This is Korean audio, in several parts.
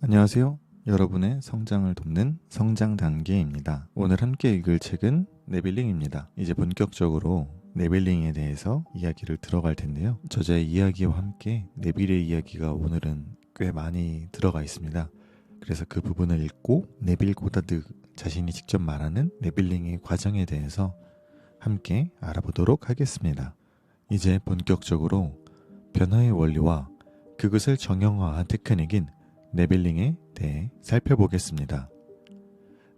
안녕하세요. 여러분의 성장을 돕는 성장 단계입니다. 오늘 함께 읽을 책은 네빌링입니다. 이제 본격적으로 네빌링에 대해서 이야기를 들어갈 텐데요. 저자의 이야기와 함께 네빌의 이야기가 오늘은 꽤 많이 들어가 있습니다. 그래서 그 부분을 읽고 네빌 고다드 자신이 직접 말하는 네빌링의 과정에 대해서 함께 알아보도록 하겠습니다. 이제 본격적으로 변화의 원리와 그것을 정형화한 테크닉인 네빌링에 대해 살펴보겠습니다.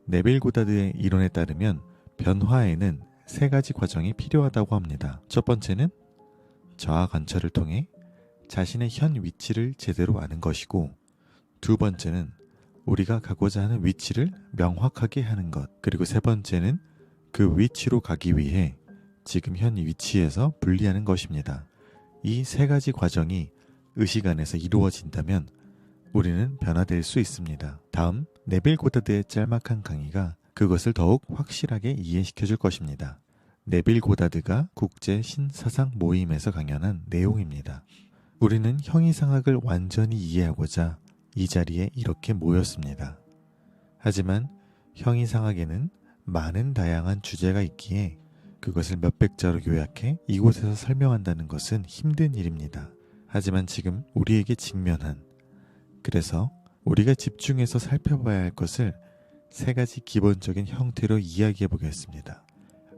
네빌 고다드의 이론에 따르면 변화에는 세 가지 과정이 필요하다고 합니다. 첫 번째는 자아 관찰을 통해 자신의 현 위치를 제대로 아는 것이고, 두 번째는 우리가 가고자 하는 위치를 명확하게 하는 것, 그리고 세 번째는 그 위치로 가기 위해 지금 현 위치에서 분리하는 것입니다. 이 세 가지 과정이 의식 안에서 이루어진다면 우리는 변화될 수 있습니다. 다음 네빌 고다드의 짤막한 강의가 그것을 더욱 확실하게 이해시켜 줄 것입니다. 네빌 고다드가 국제 신사상 모임에서 강연한 내용입니다. 우리는 형이상학을 완전히 이해하고자 이 자리에 이렇게 모였습니다. 하지만 형이상학에는 많은 다양한 주제가 있기에 그것을 몇백 자로 요약해 이곳에서 설명한다는 것은 힘든 일입니다. 하지만 지금 우리에게 직면한, 그래서 우리가 집중해서 살펴봐야 할 것을 세 가지 기본적인 형태로 이야기해 보겠습니다.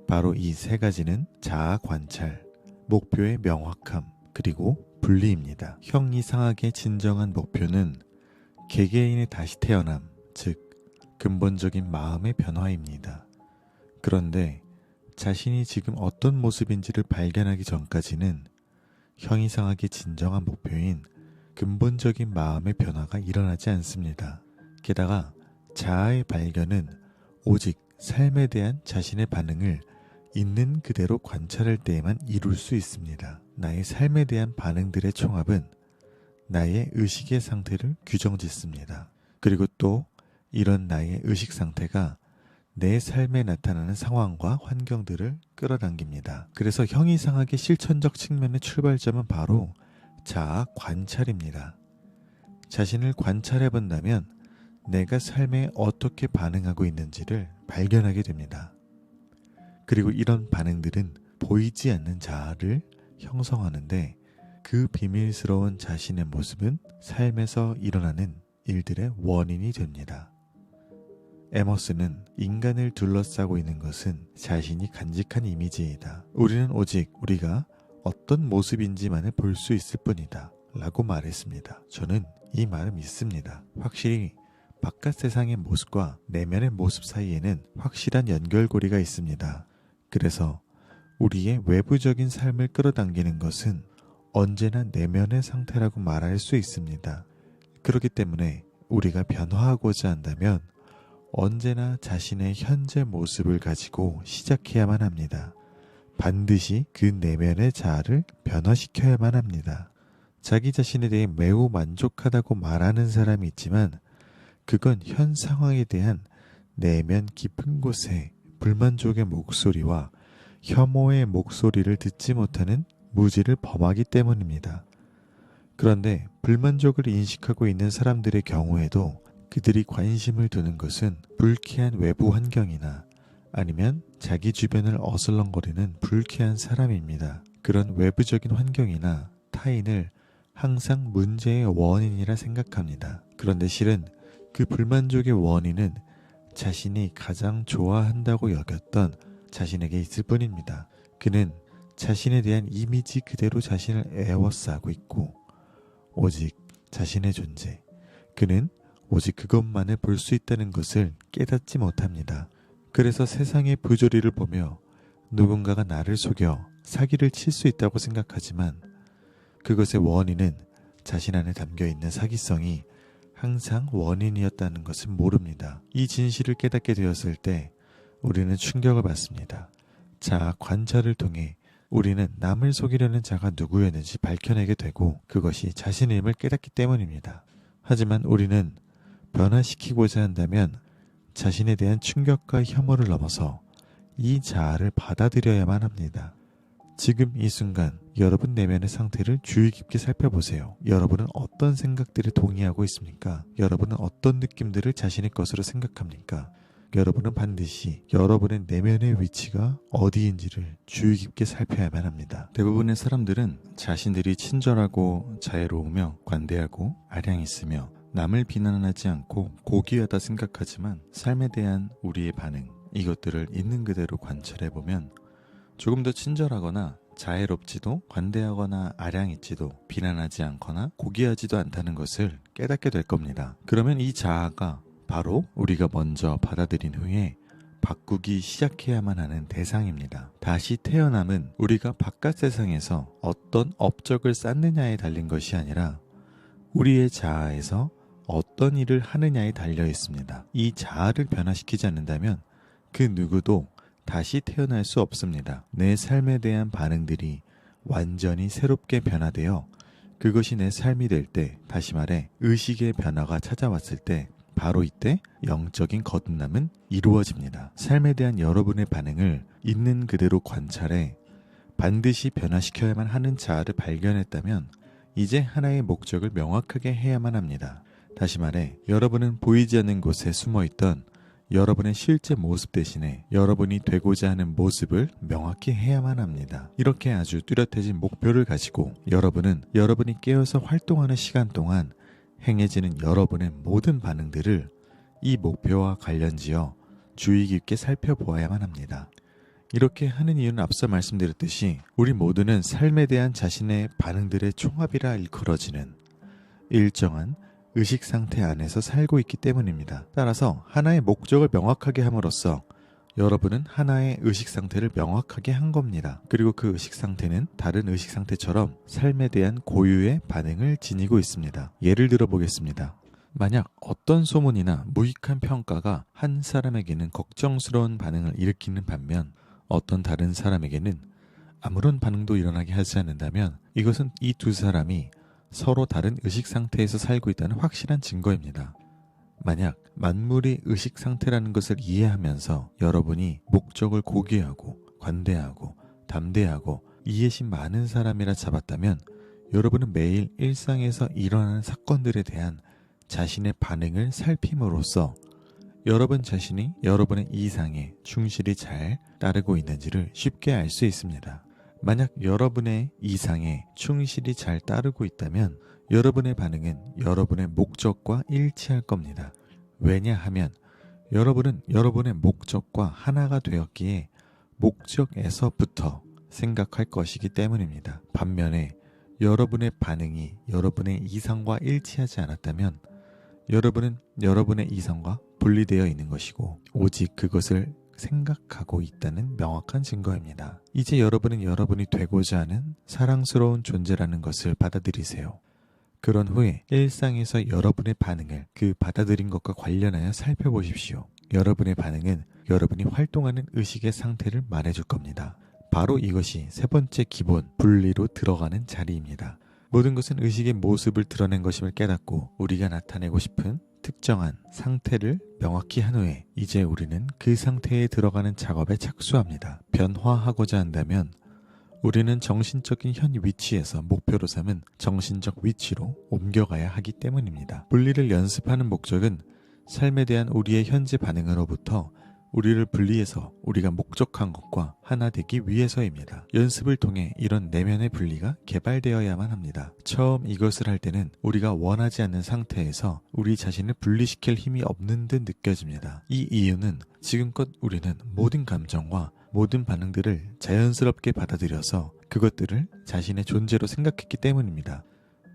바로 이 세 가지는 자아 관찰, 목표의 명확함, 그리고 분리입니다. 형이상학의 진정한 목표는 개개인의 다시 태어남, 즉 근본적인 마음의 변화입니다. 그런데 자신이 지금 어떤 모습인지를 발견하기 전까지는 형이상학의 진정한 목표인 근본적인 마음의 변화가 일어나지 않습니다. 게다가 자아의 발견은 오직 삶에 대한 자신의 반응을 있는 그대로 관찰할 때에만 이룰 수 있습니다. 나의 삶에 대한 반응들의 총합은 나의 의식의 상태를 규정짓습니다. 그리고 또 이런 나의 의식 상태가 내 삶에 나타나는 상황과 환경들을 끌어당깁니다. 그래서 형이상학의 실천적 측면의 출발점은 바로 자아 관찰입니다. 자신을 관찰해 본다면 내가 삶에 어떻게 반응하고 있는지를 발견하게 됩니다. 그리고 이런 반응들은 보이지 않는 자아를 형성하는데, 그 비밀스러운 자신의 모습은 삶에서 일어나는 일들의 원인이 됩니다. 에머스는 인간을 둘러싸고 있는 것은 자신이 간직한 이미지이다. 우리는 오직 우리가 어떤 모습인지만을 볼 수 있을 뿐이다 라고 말했습니다. 저는 이 말을 믿습니다. 확실히 바깥 세상의 모습과 내면의 모습 사이에는 확실한 연결고리가 있습니다. 그래서 우리의 외부적인 삶을 끌어당기는 것은 언제나 내면의 상태라고 말할 수 있습니다. 그렇기 때문에 우리가 변화하고자 한다면 언제나 자신의 현재 모습을 가지고 시작해야만 합니다. 반드시 그 내면의 자아를 변화시켜야만 합니다. 자기 자신에 대해 매우 만족하다고 말하는 사람이 있지만 그건 현 상황에 대한 내면 깊은 곳에 불만족의 목소리와 혐오의 목소리를 듣지 못하는 무지를 범하기 때문입니다. 그런데 불만족을 인식하고 있는 사람들의 경우에도 그들이 관심을 두는 것은 불쾌한 외부 환경이나 아니면 자기 주변을 어슬렁거리는 불쾌한 사람입니다. 그런 외부적인 환경이나 타인을 항상 문제의 원인이라 생각합니다. 그런데 실은 그 불만족의 원인은 자신이 가장 좋아한다고 여겼던 자신에게 있을 뿐입니다. 그는 자신에 대한 이미지 그대로 자신을 애워싸고 있고, 오직 자신의 존재, 그는 오직 그것만을 볼 수 있다는 것을 깨닫지 못합니다. 그래서 세상의 부조리를 보며 누군가가 나를 속여 사기를 칠 수 있다고 생각하지만 그것의 원인은 자신 안에 담겨있는 사기성이 항상 원인이었다는 것을 모릅니다. 이 진실을 깨닫게 되었을 때 우리는 충격을 받습니다. 자아 관찰을 통해 우리는 남을 속이려는 자가 누구였는지 밝혀내게 되고 그것이 자신임을 깨닫기 때문입니다. 하지만 우리는 변화시키고자 한다면 자신에 대한 충격과 혐오를 넘어서 이 자아를 받아들여야만 합니다. 지금 이 순간 여러분 내면의 상태를 주의 깊게 살펴보세요. 여러분은 어떤 생각들에 동의하고 있습니까? 여러분은 어떤 느낌들을 자신의 것으로 생각합니까? 여러분은 반드시 여러분의 내면의 위치가 어디인지를 주의 깊게 살펴야만 합니다. 대부분의 사람들은 자신들이 친절하고 자애로우며 관대하고 아량이 있으며 남을 비난하지 않고 고귀하다 생각하지만 삶에 대한 우리의 반응, 이것들을 있는 그대로 관찰해보면 조금 더 친절하거나 자애롭지도 관대하거나 아량있지도 비난하지 않거나 고귀하지도 않다는 것을 깨닫게 될 겁니다. 그러면 이 자아가 바로 우리가 먼저 받아들인 후에 바꾸기 시작해야만 하는 대상입니다. 다시 태어남은 우리가 바깥 세상에서 어떤 업적을 쌓느냐에 달린 것이 아니라 우리의 자아에서 어떤 일을 하느냐에 달려 있습니다. 이 자아를 변화시키지 않는다면 그 누구도 다시 태어날 수 없습니다. 내 삶에 대한 반응들이 완전히 새롭게 변화되어 그것이 내 삶이 될 때, 다시 말해 의식의 변화가 찾아왔을 때 바로 이때 영적인 거듭남은 이루어집니다. 삶에 대한 여러분의 반응을 있는 그대로 관찰해 반드시 변화시켜야만 하는 자아를 발견했다면 이제 하나의 목적을 명확하게 해야만 합니다. 다시 말해 여러분은 보이지 않는 곳에 숨어있던 여러분의 실제 모습 대신에 여러분이 되고자 하는 모습을 명확히 해야만 합니다. 이렇게 아주 뚜렷해진 목표를 가지고 여러분은 여러분이 깨어서 활동하는 시간 동안 행해지는 여러분의 모든 반응들을 이 목표와 관련지어 주의 깊게 살펴보아야만 합니다. 이렇게 하는 이유는 앞서 말씀드렸듯이 우리 모두는 삶에 대한 자신의 반응들의 총합이라 일컬어지는 일정한 의식 상태 안에서 살고 있기 때문입니다. 따라서 하나의 목적을 명확하게 함으로써 여러분은 하나의 의식 상태를 명확하게 한 겁니다. 그리고 그 의식 상태는 다른 의식 상태처럼 삶에 대한 고유의 반응을 지니고 있습니다. 예를 들어 보겠습니다. 만약 어떤 소문이나 무익한 평가가 한 사람에게는 걱정스러운 반응을 일으키는 반면 어떤 다른 사람에게는 아무런 반응도 일어나게 하지 않는다면 이것은 이 두 사람이 서로 다른 의식 상태에서 살고 있다는 확실한 증거입니다. 만약 만물이 의식 상태라는 것을 이해하면서 여러분이 목적을 고귀하고 관대하고 담대하고 이해심 많은 사람이라 잡았다면 여러분은 매일 일상에서 일어나는 사건들에 대한 자신의 반응을 살핌으로써 여러분 자신이 여러분의 이상에 충실히 잘 따르고 있는지를 쉽게 알 수 있습니다. 만약 여러분의 이상에 충실히 잘 따르고 있다면 여러분의 반응은 여러분의 목적과 일치할 겁니다. 왜냐하면 여러분은 여러분의 목적과 하나가 되었기에 목적에서부터 생각할 것이기 때문입니다. 반면에 여러분의 반응이 여러분의 이상과 일치하지 않았다면 여러분은 여러분의 이상과 분리되어 있는 것이고 오직 그것을 생각하고 있다는 명확한 증거입니다. 이제 여러분은 여러분이 되고자 하는 사랑스러운 존재라는 것을 받아들이세요. 그런 후에 일상에서 여러분의 반응을 그 받아들인 것과 관련하여 살펴보십시오. 여러분의 반응은 여러분이 활동하는 의식의 상태를 말해줄 겁니다. 바로 이것이 세 번째 기본 분리로 들어가는 자리입니다. 모든 것은 의식의 모습을 드러낸 것임을 깨닫고 우리가 나타내고 싶은 특정한 상태를 명확히 한 후에 이제 우리는 그 상태에 들어가는 작업에 착수합니다. 변화하고자 한다면 우리는 정신적인 현 위치에서 목표로 삼은 정신적 위치로 옮겨가야 하기 때문입니다. 분리를 연습하는 목적은 삶에 대한 우리의 현재 반응으로부터 우리를 분리해서 우리가 목적한 것과 하나 되기 위해서입니다. 연습을 통해 이런 내면의 분리가 개발되어야만 합니다. 처음 이것을 할 때는 우리가 원하지 않는 상태에서 우리 자신을 분리시킬 힘이 없는 듯 느껴집니다. 이 이유는 지금껏 우리는 모든 감정과 모든 반응들을 자연스럽게 받아들여서 그것들을 자신의 존재로 생각했기 때문입니다.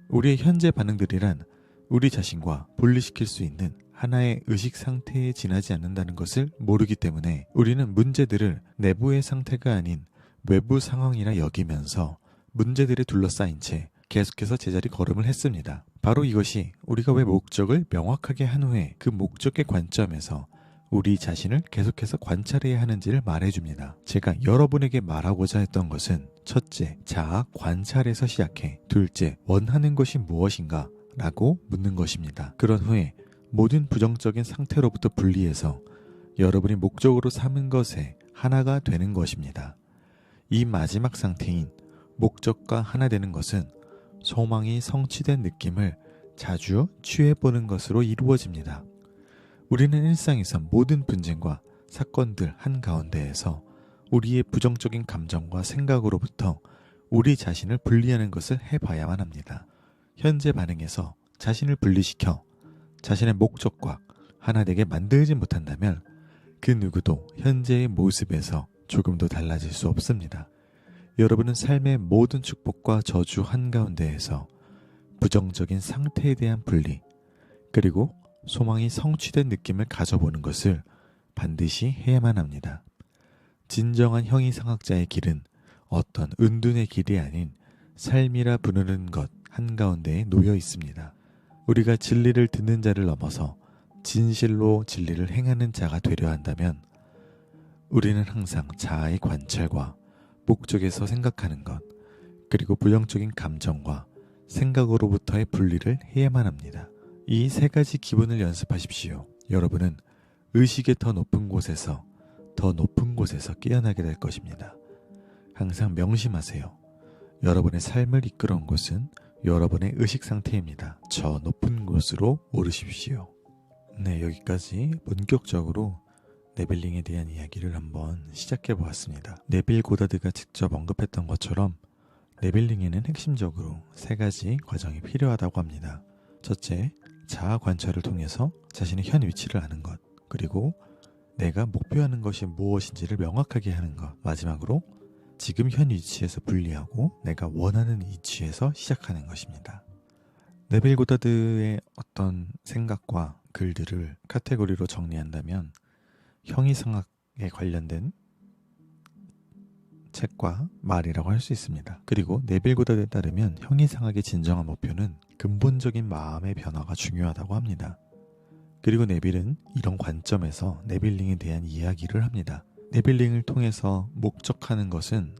우리의 현재 반응들이란 우리 자신과 분리시킬 수 있는 하나의 의식 상태에 지나지 않는다는 것을 모르기 때문에 우리는 문제들을 내부의 상태가 아닌 외부 상황이라 여기면서 문제들에 둘러싸인 채 계속해서 제자리 걸음을 했습니다. 바로 이것이 우리가 왜 목적을 명확하게 한 후에 그 목적의 관점에서 우리 자신을 계속해서 관찰해야 하는지를 말해줍니다. 제가 여러분에게 말하고자 했던 것은 첫째, 자아 관찰에서 시작해 둘째, 원하는 것이 무엇인가? 라고 묻는 것입니다. 그런 후에 모든 부정적인 상태로부터 분리해서 여러분이 목적으로 삼은 것에 하나가 되는 것입니다. 이 마지막 상태인 목적과 하나 되는 것은 소망이 성취된 느낌을 자주 취해보는 것으로 이루어집니다. 우리는 일상에서 모든 분쟁과 사건들 한가운데에서 우리의 부정적인 감정과 생각으로부터 우리 자신을 분리하는 것을 해봐야만 합니다. 현재 반응에서 자신을 분리시켜 자신의 목적과 하나 되게 만들지 못한다면 그 누구도 현재의 모습에서 조금도 달라질 수 없습니다. 여러분은 삶의 모든 축복과 저주 한가운데에서 부정적인 상태에 대한 분리, 그리고 소망이 성취된 느낌을 가져보는 것을 반드시 해야만 합니다. 진정한 형이상학자의 길은 어떤 은둔의 길이 아닌 삶이라 부르는 것 한가운데에 놓여 있습니다. 우리가 진리를 듣는 자를 넘어서 진실로 진리를 행하는 자가 되려 한다면 우리는 항상 자아의 관찰과 목적에서 생각하는 것, 그리고 부정적인 감정과 생각으로부터의 분리를 해야만 합니다. 이 세 가지 기본을 연습하십시오. 여러분은 의식의 더 높은 곳에서 깨어나게 될 것입니다. 항상 명심하세요. 여러분의 삶을 이끌어온 곳은 여러분의 의식 상태입니다. 저 높은 곳으로 오르십시오. 네, 여기까지 본격적으로 네빌링에 대한 이야기를 한번 시작해 보았습니다. 네빌 고다드가 직접 언급했던 것처럼 네빌링에는 핵심적으로 세 가지 과정이 필요하다고 합니다. 첫째, 자아 관찰을 통해서 자신의 현 위치를 아는 것, 그리고 내가 목표하는 것이 무엇인지를 명확하게 하는 것, 마지막으로 지금 현 위치에서 분리하고 내가 원하는 위치에서 시작하는 것입니다. 네빌 고다드의 어떤 생각과 글들을 카테고리로 정리한다면 형이상학에 관련된 책과 말이라고 할 수 있습니다. 그리고 네빌 고다드에 따르면 형이상학의 진정한 목표는 근본적인 마음의 변화가 중요하다고 합니다. 그리고 네빌은 이런 관점에서 네빌링에 대한 이야기를 합니다. 네빌링을 통해서 목적하는 것은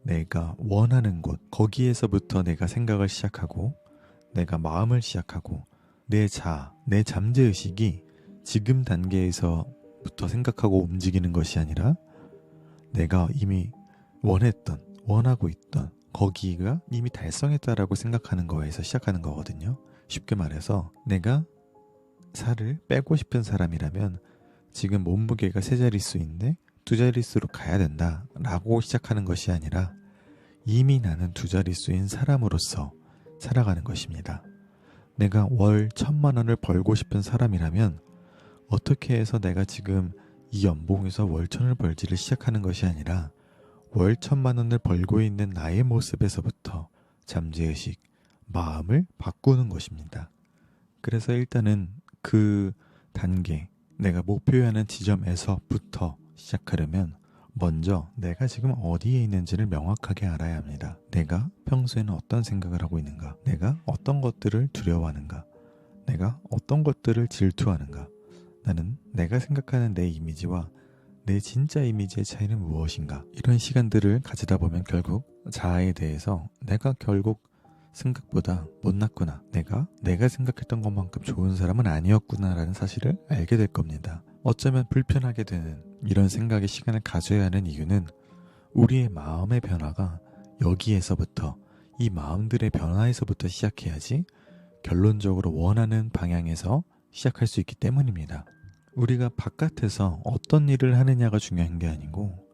내가 원하는 곳, 거기에서부터 내가 생각을 시작하고 내가 마음을 시작하고 내 자아, 내 잠재의식이 지금 단계에서부터 생각하고 움직이는 것이 아니라 내가 이미 원하고 있던 거기가 이미 달성했다라고 생각하는 거에서 시작하는 거거든요. 쉽게 말해서 내가 살을 빼고 싶은 사람이라면 지금 몸무게가 3자릿수인데 2자릿수로 가야 된다 라고 시작하는 것이 아니라 이미 나는 2자릿수인 사람으로서 살아가는 것입니다. 내가 월 1,000만 원을 벌고 싶은 사람이라면 어떻게 해서 내가 지금 이 연봉에서 월 1,000을 벌지를 시작하는 것이 아니라 월 1,000만 원을 벌고 있는 나의 모습에서부터 잠재의식, 마음을 바꾸는 것입니다. 그래서 일단은 그 단계, 내가 목표하는 지점에서부터 시작하려면 먼저 내가 지금 어디에 있는지를 명확하게 알아야 합니다. 내가 평소에는 어떤 생각을 하고 있는가? 내가 어떤 것들을 두려워하는가? 내가 어떤 것들을 질투하는가? 나는 내가 생각하는 내 이미지와 내 진짜 이미지의 차이는 무엇인가? 이런 시간들을 가지다 보면 결국 자아에 대해서 내가 결국 생각보다 못났구나. 내가 생각했던 것만큼 좋은 사람은 아니었구나 라는 사실을 알게 될 겁니다. 어쩌면 불편하게 되는 이런 생각의 시간을 가져야 하는 이유는 우리의 마음의 변화가 여기에서부터, 이 마음들의 변화에서부터 시작해야지 결론적으로 원하는 방향에서 시작할 수 있기 때문입니다. 우리가 바깥에서 어떤 일을 하느냐가 중요한 게 아니고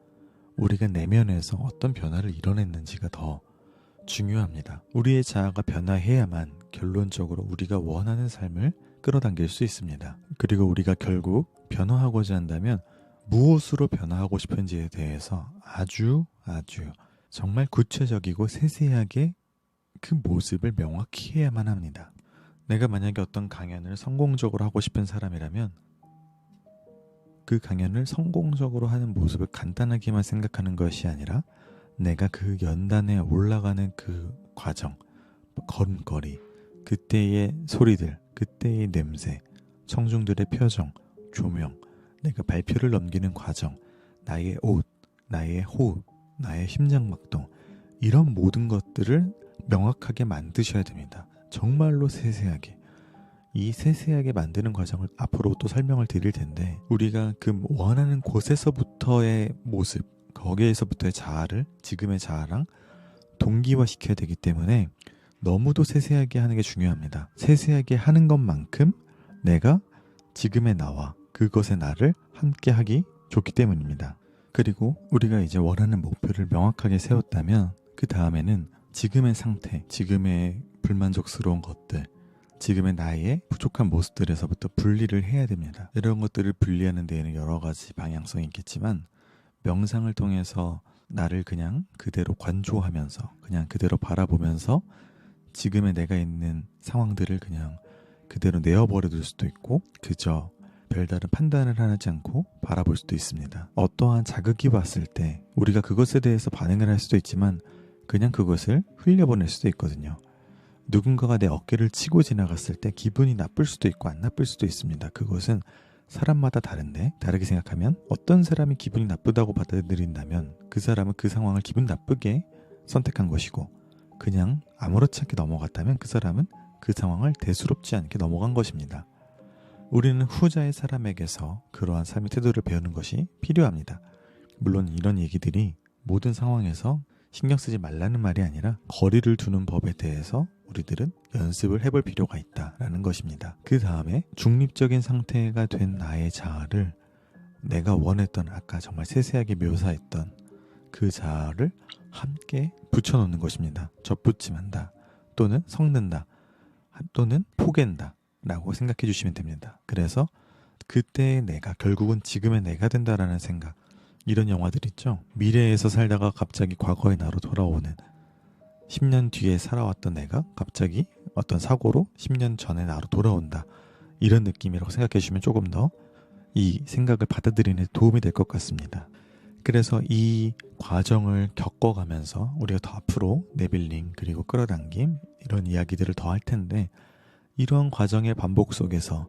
우리가 내면에서 어떤 변화를 이뤄냈는지가 더 중요합니다. 우리의 자아가 변화해야만 결론적으로 우리가 원하는 삶을 끌어당길 수 있습니다. 그리고 우리가 결국 변화하고자 한다면 무엇으로 변화하고 싶은지에 대해서 아주 정말 구체적이고 세세하게 그 모습을 명확히 해야만 합니다. 내가 만약에 어떤 강연을 성공적으로 하고 싶은 사람이라면 그 강연을 성공적으로 하는 모습을 간단하게만 생각하는 것이 아니라 내가 그 연단에 올라가는 그 과정, 걸음걸이, 그때의 소리들, 그때의 냄새, 청중들의 표정, 조명, 내가 발표를 넘기는 과정, 나의 옷, 나의 호흡, 나의 심장박동, 이런 모든 것들을 명확하게 만드셔야 됩니다. 정말로 세세하게. 이 세세하게 만드는 과정을 앞으로 또 설명을 드릴 텐데 우리가 그 원하는 곳에서부터의 모습, 거기에서부터의 자아를 지금의 자아랑 동기화시켜야 되기 때문에 너무도 세세하게 하는 게 중요합니다. 세세하게 하는 것만큼 내가 지금의 나와 그것의 나를 함께 하기 좋기 때문입니다. 그리고 우리가 이제 원하는 목표를 명확하게 세웠다면 그 다음에는 지금의 상태, 지금의 불만족스러운 것들, 지금의 나의 부족한 모습들에서부터 분리를 해야 됩니다. 이런 것들을 분리하는 데에는 여러 가지 방향성이 있겠지만 명상을 통해서 나를 그냥 그대로 관조하면서 그냥 그대로 바라보면서 지금의 내가 있는 상황들을 그냥 그대로 내어버려 둘 수도 있고 그저 별다른 판단을 하지 않고 바라볼 수도 있습니다. 어떠한 자극이 왔을 때 우리가 그것에 대해서 반응을 할 수도 있지만 그냥 그것을 흘려보낼 수도 있거든요. 누군가가 내 어깨를 치고 지나갔을 때 기분이 나쁠 수도 있고 안 나쁠 수도 있습니다. 그것은 사람마다 다른데 다르게 생각하면 어떤 사람이 기분이 나쁘다고 받아들인다면 그 사람은 그 상황을 기분 나쁘게 선택한 것이고 그냥 아무렇지 않게 넘어갔다면 그 사람은 그 상황을 대수롭지 않게 넘어간 것입니다. 우리는 후자의 사람에게서 그러한 삶의 태도를 배우는 것이 필요합니다. 물론 이런 얘기들이 모든 상황에서 신경 쓰지 말라는 말이 아니라 거리를 두는 법에 대해서 우리들은 연습을 해볼 필요가 있다라는 것입니다. 그 다음에 중립적인 상태가 된 나의 자아를 내가 원했던 아까 정말 세세하게 묘사했던 그 자아를 함께 붙여놓는 것입니다. 접붙임한다 또는 섞는다 또는 포갠다 라고 생각해 주시면 됩니다. 그래서 그때의 내가 결국은 지금의 내가 된다라는 생각, 이런 영화들 있죠. 미래에서 살다가 갑자기 과거의 나로 돌아오는 10년 뒤에 살아왔던 내가 갑자기 어떤 사고로 10년 전의 나로 돌아온다, 이런 느낌이라고 생각해 주시면 조금 더 이 생각을 받아들이는 데 도움이 될 것 같습니다. 그래서 이 과정을 겪어가면서 우리가 더 앞으로 네빌링 그리고 끌어당김 이런 이야기들을 더 할 텐데 이러한 과정의 반복 속에서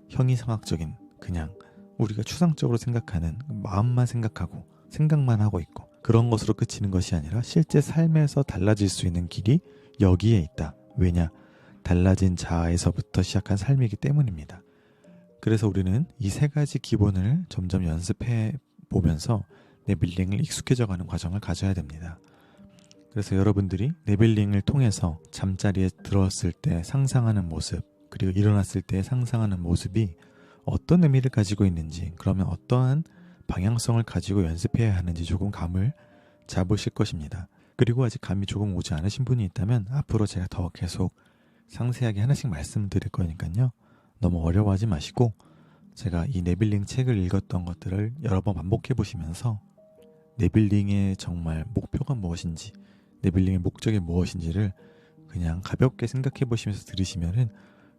형이상학적인 그냥 우리가 추상적으로 생각하는 마음만 생각하고 생각만 하고 있고 그런 것으로 그치는 것이 아니라 실제 삶에서 달라질 수 있는 길이 여기에 있다. 왜냐? 달라진 자아에서부터 시작한 삶이기 때문입니다. 그래서 우리는 이 세 가지 기본을 점점 연습해 보면서 네빌링을 익숙해져가는 과정을 가져야 됩니다. 그래서 여러분들이 네빌링을 통해서 잠자리에 들었을 때 상상하는 모습 그리고 일어났을 때 상상하는 모습이 어떤 의미를 가지고 있는지, 그러면 어떠한 방향성을 가지고 연습해야 하는지 조금 감을 잡으실 것입니다. 그리고 아직 감이 조금 오지 않으신 분이 있다면 앞으로 제가 더 계속 상세하게 하나씩 말씀드릴 거니까요. 너무 어려워하지 마시고 제가 이 네빌링 책을 읽었던 것들을 여러 번 반복해 보시면서 네빌링의 정말 목표가 무엇인지, 네빌링의 목적이 무엇인지를 그냥 가볍게 생각해 보시면서 들으시면은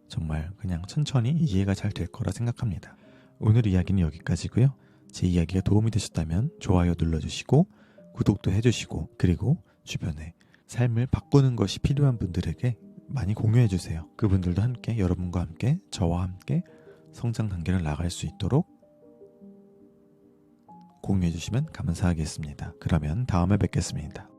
정말 그냥 천천히 이해가 잘 될 거라 생각합니다. 오늘 이야기는 여기까지고요. 제 이야기가 도움이 되셨다면 좋아요 눌러주시고 구독도 해주시고 그리고 주변에 삶을 바꾸는 것이 필요한 분들에게 많이 공유해주세요. 그분들도 함께 여러분과 함께 저와 함께 성장 단계를 나갈 수 있도록 공유해주시면 감사하겠습니다. 그러면 다음에 뵙겠습니다.